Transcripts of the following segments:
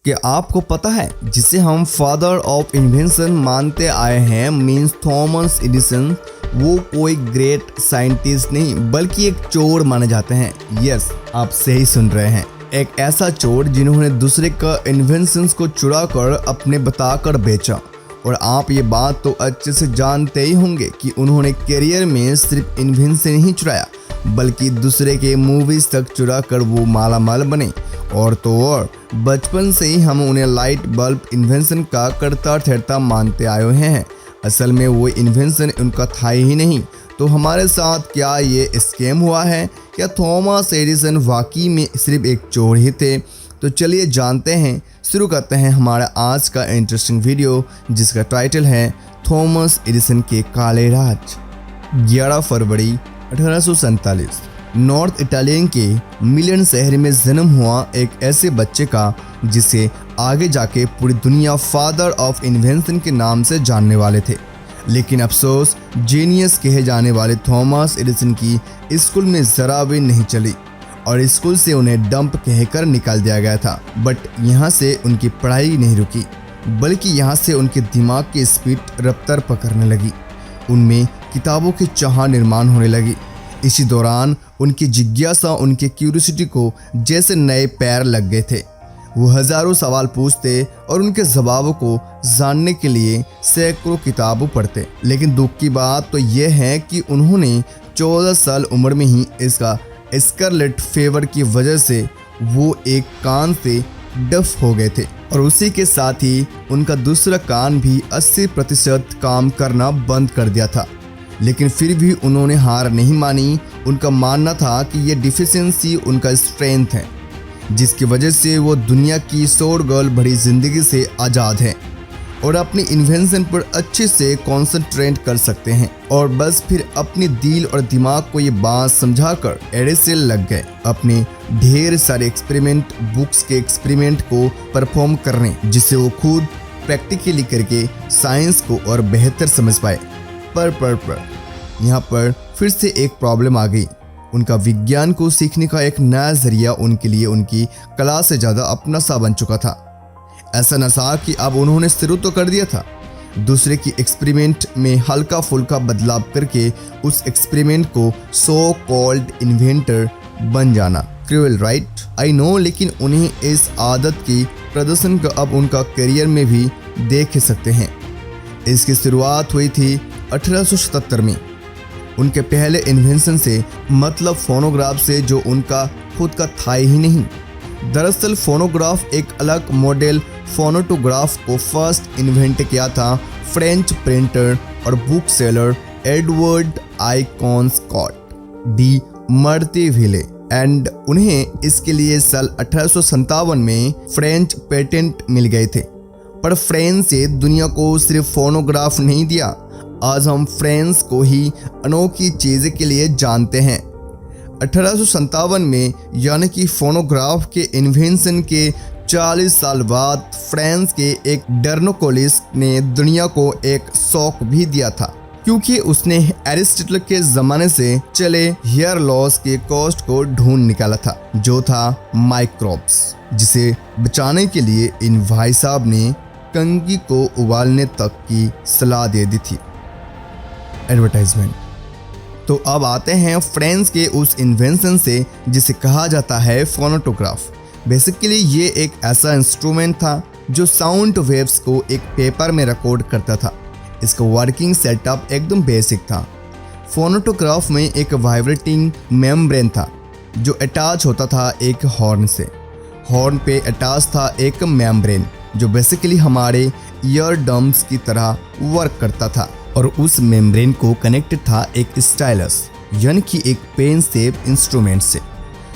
कि आपको पता है जिसे हम फादर ऑफ इन्वेंशन मानते आए हैं मींस थॉमस एडिसन, वो कोई ग्रेट साइंटिस्ट नहीं बल्कि एक चोर माने जाते हैं। यस, आप सही सुन रहे हैं, एक ऐसा चोर जिन्होंने दूसरे का इन्वेंशंस को चुरा कर अपने बताकर बेचा। और आप ये बात तो अच्छे से जानते ही होंगे कि उन्होंने करियर में सिर्फ इन्वेंशन ही चुराया बल्कि दूसरे के मूवीज तक चुरा कर वो माला माल बने। और तो और बचपन से ही हम उन्हें लाइट बल्ब इन्वेंशन का करता ठहरता मानते आए हुए हैं। असल में वो इन्वेंशन उनका था ही नहीं। तो हमारे साथ क्या ये स्कैम हुआ है? क्या थॉमस एडिसन वाकई में सिर्फ एक चोर ही थे? तो चलिए जानते हैं, शुरू करते हैं हमारा आज का इंटरेस्टिंग वीडियो जिसका टाइटल है थॉमस एडिसन के काले राज। 11 फरवरी 1847 नॉर्थ इटालियन के मिलन शहर में जन्म हुआ एक ऐसे बच्चे का जिसे आगे जाके पूरी दुनिया फादर ऑफ इन्वेंशन के नाम से जानने वाले थे। लेकिन अफसोस, जीनियस कहे जाने वाले थॉमस एडिसन की स्कूल में जरा भी नहीं चली और स्कूल से उन्हें डंप कहकर निकाल दिया गया था। बट यहाँ से उनकी पढ़ाई नहीं रुकी बल्कि यहाँ से उनके दिमाग की स्पीड रफ्तार पकड़ने लगी। उनमें किताबों की चाह निर्माण होने लगी। इसी दौरान उनकी जिज्ञासा, उनके क्यूरियोसिटी को जैसे नए पैर लग गए थे। वो हजारों सवाल पूछते और उनके जवाबों को जानने के लिए सैकड़ों किताबें पढ़ते। लेकिन दुख की बात तो यह है कि उन्होंने 14 साल उम्र में ही इसका स्कारलेट फीवर की वजह से वो एक कान से डफ हो गए थे और उसी के साथ ही उनका दूसरा कान भी 80% काम करना बंद कर दिया था। लेकिन फिर भी उन्होंने हार नहीं मानी। उनका मानना था कि ये डिफिशियंसी उनका स्ट्रेंथ है जिसकी वजह से वो दुनिया की शोरगुल भरी जिंदगी से आज़ाद हैं और अपनी इन्वेंशन पर अच्छे से कॉन्सेंट्रेट कर सकते हैं। और बस फिर अपने दिल और दिमाग को ये बात समझाकर एडिसन लग गए अपने ढेर सारे एक्सपेरिमेंट बुक्स के एक्सपेरिमेंट को परफॉर्म करने, जिससे वो खुद प्रैक्टिकली करके साइंस को और बेहतर समझ पाए। पर यहाँ पर फिर से एक प्रॉब्लम आ गई। उनका विज्ञान को सीखने का एक नया जरिया उनके लिए उनकी कला से ज़्यादा अपना सा बन चुका था। ऐसा नशा कि अब उन्होंने शुरू तो कर दिया था दूसरे की एक्सपेरिमेंट में हल्का फुल्का बदलाव करके उस एक्सपेरिमेंट को सो कॉल्ड इन्वेंटर बन जाना। क्रूएल राइट, आई नो, लेकिन उन्हें इस आदत की प्रदर्शन का अब उनका करियर में भी देख सकते हैं। इसकी शुरुआत हुई थी 1877 में उनके पहले इन्वेंशन से, मतलब फोनोग्राफ से, जो उनका खुद का था ही नहीं। दरअसल फोनोग्राफ एक अलग मॉडल फोनोटोग्राफ को फर्स्ट इन्वेंट किया था फ्रेंच प्रिंटर और बुक सेलर एडवर्ड आइकॉन्सकॉट डी मर्तेविले एंड उन्हें इसके लिए साल 1857 में फ्रेंच पेटेंट मिल गए थे। पर फ्रेंच से दुनिया को सिर्फ फोनोग्राफ नहीं दिया, आज हम फ्रेंच को ही अनोखी चीज़ के लिए जानते हैं। 1857 में यानी कि फोनोग्राफ के इन्वेंशन के 40 साल बाद फ्रांस के एक डर्नोकोलिस्ट ने दुनिया को एक शॉक भी दिया था, क्योंकि उसने एरिस्टोटल के ज़माने से चले हेयर लॉस के कॉस्ट को ढूंढ निकाला था, जो था माइक्रोब्स, जिसे बचाने के लिए इन भाई साहब ने कंघी को उबालने तक की सलाह दे दी थी। एडवर्टाइजमेंट। तो अब आते हैं फ्रांस के उस इन्वेंशन से जिसे कहा जाता है फोनोटोग्राफ। बेसिकली ये एक ऐसा इंस्ट्रूमेंट था जो साउंड वेव्स को एक पेपर में रिकॉर्ड करता था। इसका वर्किंग सेटअप एकदम बेसिक था। फोनोटोग्राफ में एक वाइब्रेटिंग मेम्ब्रेन था जो अटैच होता था एक हॉर्न से। हॉर्न पे अटैच था एक मेम्ब्रेन जो बेसिकली हमारे ईयर ड्रम्स की तरह वर्क करता था और उस मेम्ब्रेन को कनेक्टेड था एक स्टाइलस यानी कि एक पेन शेप इंस्ट्रूमेंट से।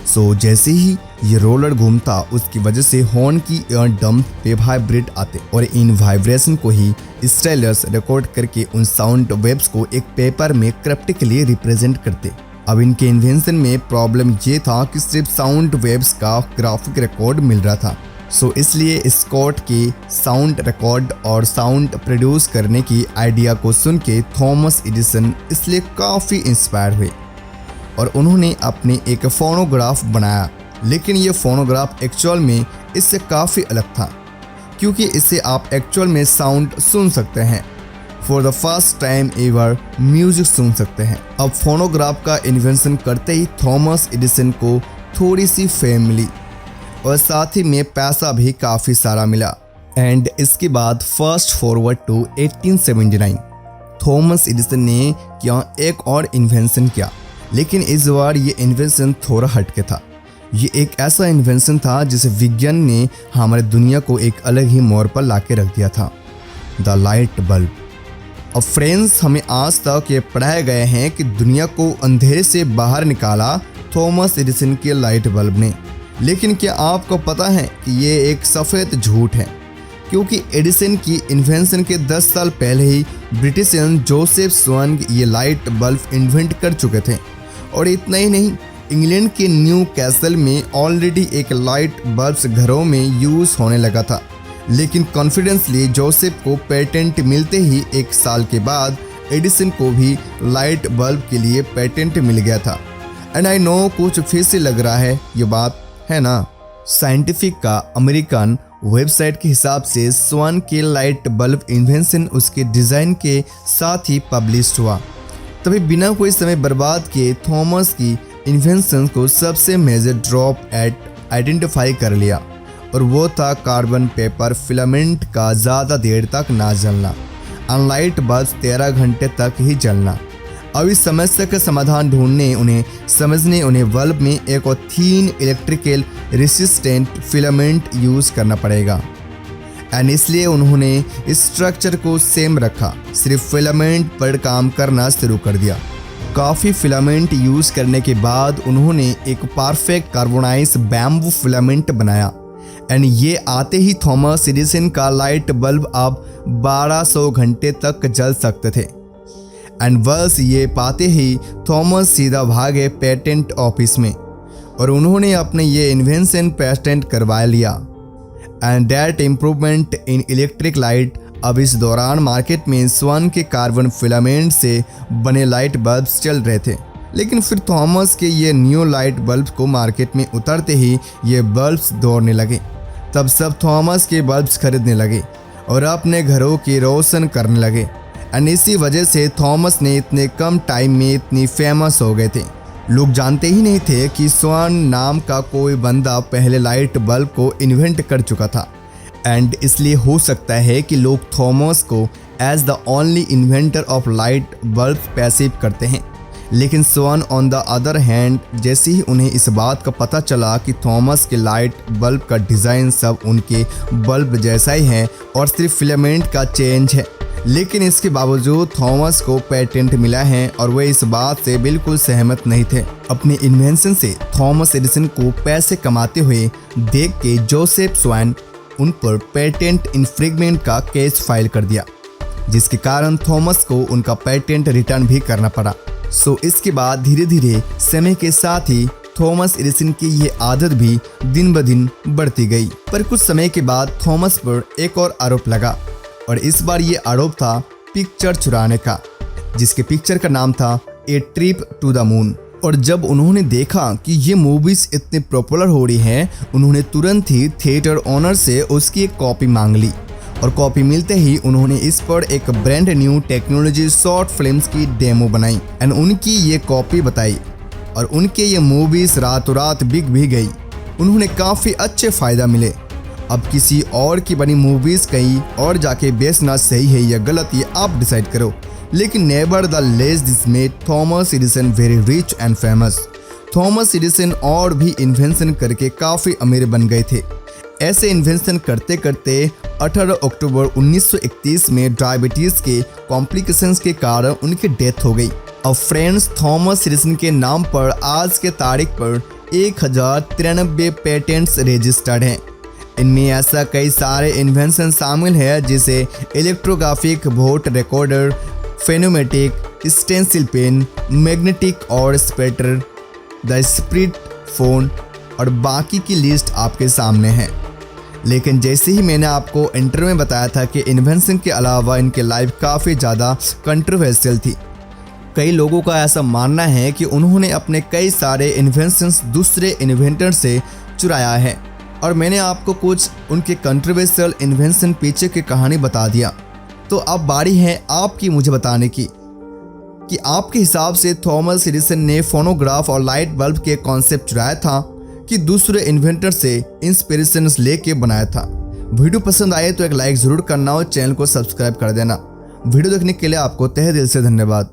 सो जैसे ही ये रोलर घूमता उसकी वजह से हॉर्न की ईयर ड्रम्स पे वाइब्रेट आते और इन वाइब्रेशन को ही स्टाइलस रिकॉर्ड करके उन साउंड वेव्स को एक पेपर में क्रिप्टिकली रिप्रेजेंट करते। अब इनके इन्वेंशन में प्रॉब्लम ये था कि सिर्फ साउंड वेव्स का ग्राफिक रिकॉर्ड मिल रहा था। सो इसलिए स्कॉट के साउंड रिकॉर्ड और साउंड प्रोड्यूस करने की आइडिया को सुन के थॉमस एडिसन इसलिए काफ़ी इंस्पायर हुए और उन्होंने अपने एक फोनोग्राफ बनाया। लेकिन ये फोनोग्राफ एक्चुअल में इससे काफ़ी अलग था, क्योंकि इससे आप एक्चुअल में साउंड सुन सकते हैं। For the first time ever music सुन सकते हैं। अब फोनोग्राफ का इन्वेंशन करते ही थॉमस एडिसन को थोड़ी सी फेम मिली और साथ ही में पैसा भी काफ़ी सारा मिला। एंड इसके बाद fast forward to 1879, Thomas Edison ने क्या एक और इन्वेंशन किया, लेकिन इस बार ये इन्वेंशन थोड़ा हटके था। ये एक ऐसा इन्वेंशन था जिसे विज्ञान ने हमारे दुनिया को एक अलग ही मोड़ पर लाके रख दिया था, द लाइट बल्ब। अब फ्रेंड्स, हमें आज तक ये पढ़ाए गए हैं कि दुनिया को अंधेरे से बाहर निकाला थॉमस एडिसन के लाइट बल्ब ने, लेकिन क्या आपको पता है कि ये एक सफ़ेद झूठ है, क्योंकि एडिसन की इन्वेंशन के 10 साल पहले ही ब्रिटिशियन जोसेफ स्वान ये लाइट बल्ब इन्वेंट कर चुके थे। और इतना ही नहीं, इंग्लैंड के न्यू कैसल में ऑलरेडी एक लाइट बल्ब घरों में यूज़ होने लगा था, लेकिन कॉन्फिडेंसली जोसेफ को पेटेंट मिलते ही 1 साल के बाद एडिसन को भी लाइट बल्ब के लिए पेटेंट मिल गया था। एंड आई नो कुछ फिर से लग रहा है ये बात, है ना? साइंटिफिक का अमेरिकन वेबसाइट के हिसाब से स्वान के लाइट बल्ब इन्वेंशन उसके डिज़ाइन के साथ ही पब्लिश हुआ। तभी बिना कोई समय बर्बाद किए थॉमस की इन्वेंशन को सबसे मेजर ड्रॉप एट आइडेंटिफाई कर लिया, और वो था कार्बन पेपर फिलामेंट का ज़्यादा देर तक ना जलना, अनलाइट बल्ब 13 घंटे तक ही जलना। अब इस समस्या का समाधान ढूंढने उन्हें बल्ब में एक और थीन इलेक्ट्रिकल रेसिस्टेंट फिलामेंट यूज़ करना पड़ेगा। एंड इसलिए उन्होंने स्ट्रक्चर को सेम रखा, सिर्फ फिलामेंट पर काम करना शुरू कर दिया। काफ़ी फिलामेंट यूज़ करने के बाद उन्होंने एक परफेक्ट कार्बोनाइज बैम्बू फिलामेंट बनाया। एंड ये आते ही थॉमस एडिसन का लाइट बल्ब अब 1200 घंटे तक जल सकते थे। एंड बस ये पाते ही थॉमस सीधा भागे पेटेंट ऑफिस में, और उन्होंने अपने ये इन्वेंशन पेटेंट करवा लिया। And that improvement in electric light. अब इस दौरान मार्केट में स्वान के कार्बन फिलामेंट से बने लाइट बल्ब्स चल रहे थे, लेकिन फिर थॉमस के ये न्यू लाइट बल्ब को मार्केट में उतरते ही ये बल्ब्स दौड़ने लगे। तब सब थॉमस के बल्ब्स खरीदने लगे और अपने घरों की रोशन करने लगे। एंड इसी वजह से थॉमस ने इतने कम टाइम में इतनी फेमस हो गए थे। लोग जानते ही नहीं थे कि स्वान नाम का कोई बंदा पहले लाइट बल्ब को इन्वेंट कर चुका था। एंड इसलिए हो सकता है कि लोग थॉमस को as the only inventor of light bulb perceive करते हैं, लेकिन Swan on the other hand, जैसे ही उन्हें इस बात का पता चला कि थॉमस के लाइट बल्ब का डिज़ाइन सब उनके बल्ब जैसा ही है और सिर्फ फिलामेंट का चेंज है, लेकिन इसके बावजूद थॉमस को पेटेंट मिला है और वे इस बात से बिल्कुल सहमत नहीं थे। अपने इन्वेंशन से थॉमस एडिसन को पैसे कमाते हुए देख के जोसेफ स्वान उन पर पेटेंट इन्फ्रिंजमेंट का केस फाइल कर दिया, जिसके कारण थॉमस को उनका पेटेंट रिटर्न भी करना पड़ा। सो इसके बाद धीरे धीरे समय के साथ ही थॉमस एडिसन की ये आदत भी दिन ब दिन बढ़ती गई। पर कुछ समय के बाद थॉमस पर एक और आरोप लगा, और इस बार ये आरोप था पिक्चर चुराने का, जिसके पिक्चर का नाम था ए ट्रिप टू द मून। और जब उन्होंने देखा कि ये मूवीज इतनी पॉपुलर हो रही हैं, उन्होंने तुरंत ही थिएटर ओनर से उसकी एक कॉपी मांग ली, और कॉपी मिलते ही उन्होंने इस पर एक brand new technology short films की डेमो बनाई एंड उनकी ये कॉपी बताई, और उनके ये मूवीज रातों रात बिक भी गई। उन्होंने काफ़ी अच्छे फ़ायदा मिले। अब किसी और की बनी मूवीज़ कहीं और जाके बेचना सही है या गलत, ये आप डिसाइड करो। लेकिन never the less this made Thomas Edison very rich and famous. Thomas Edison और भी इन्वेंशन करके काफ़ी अमीर बन गए थे। ऐसे इन्वेंशन करते करते 18 अक्टूबर 1931 में डायबिटीज़ के कॉम्प्लिकेशंस के कारण उनकी डेथ हो गई। अब फ्रेंड्स, थॉमस एडिसन के नाम पर आज के तारीख पर 1093 पेटेंट्स रजिस्टर्ड हैं। इनमें ऐसा कई सारे इन्वेंशन शामिल है, जैसे इलेक्ट्रोग्राफिक वोट रिकॉर्डर, फेनोमेटिक, स्टेंसिल पेन, मैग्नेटिक और स्पेक्टर, द स्प्रिट फोन, और बाकी की लिस्ट आपके सामने है। लेकिन जैसे ही मैंने आपको इंटरव्यू में बताया था कि इन्वेंशन के अलावा इनके लाइफ काफ़ी ज़्यादा कंट्रोवर्शियल थी। कई लोगों का ऐसा मानना है कि उन्होंने अपने कई सारे इन्वेंशंस दूसरे इन्वेंटर से चुराया है, और मैंने आपको कुछ उनके कंट्रोवर्शियल इन्वेंशन पीछे की कहानी बता दिया। तो अब बारी है आपकी मुझे बताने की कि आपके हिसाब से थॉमस एडिसन ने फोनोग्राफ और लाइट बल्ब के कॉन्सेप्ट चुराया था कि दूसरे इन्वेंटर से इंस्पिरेशन लेके बनाया था। वीडियो पसंद आए तो एक लाइक ज़रूर करना और चैनल को सब्सक्राइब कर देना। वीडियो देखने के लिए आपको तहे दिल से धन्यवाद।